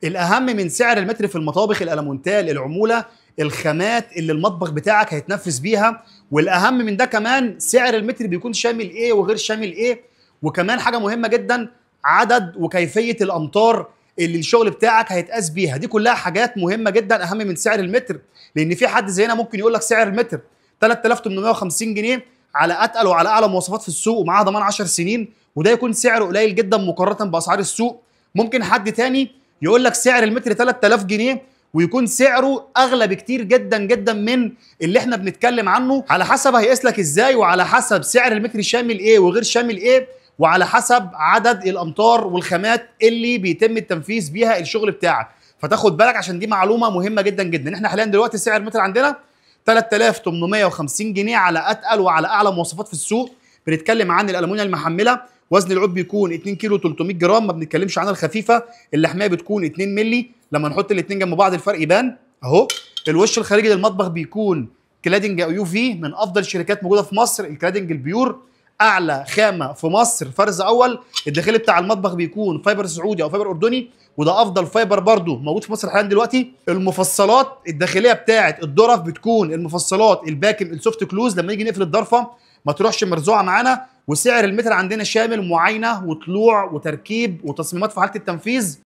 الاهم من سعر المتر في المطابخ الالمونتال العموله، الخامات اللي المطبخ بتاعك هيتنفذ بيها، والاهم من ده كمان سعر المتر بيكون شامل ايه وغير شامل ايه. وكمان حاجه مهمه جدا، عدد وكيفيه الامتار اللي الشغل بتاعك هيتقاس بيها. دي كلها حاجات مهمه جدا اهم من سعر المتر، لان في حد زينا ممكن يقول لك سعر المتر 3850 جنيه على اتقل وعلى اعلى مواصفات في السوق ومعاها ضمان 10 سنين، وده يكون سعره قليل جدا مقارنه باسعار السوق. ممكن حد تاني يقول لك سعر المتر 3000 جنيه ويكون سعره اغلى بكتير جدا جدا من اللي احنا بنتكلم عنه. على حسب هيقيس لك ازاي، وعلى حسب سعر المتر شامل ايه وغير شامل ايه، وعلى حسب عدد الامتار والخامات اللي بيتم التنفيذ بيها الشغل بتاعك. فتاخد بالك عشان دي معلومه مهمه جدا جدا. احنا حاليا دلوقتي سعر المتر عندنا 3850 جنيه على اتقل وعلى اعلى مواصفات في السوق. بنتكلم عن الالومنيا المحمله، وزن العود بيكون 2 كيلو 300 جرام، ما بنتكلمش عن الخفيفه اللي حمايه بتكون 2 مللي. لما نحط الاثنين جنب بعض الفرق يبان اهو. الوش الخارجي للمطبخ بيكون كلادنج يو في من افضل الشركات موجوده في مصر، الكلادنج البيور، اعلى خامه في مصر فرز اول. الداخلي بتاع المطبخ بيكون فايبر سعودي او فايبر اردني، وده افضل فايبر برضو موجود في مصر حاليا دلوقتي. المفصلات الداخليه بتاعه الظرف بتكون المفصلات الباكم السوفت كلوز، لما نيجي نقفل الضرفه ما تروحش مرزوعه معانا. وسعر المتر عندنا شامل معاينه وطلوع وتركيب وتصميمات في حاله التنفيذ.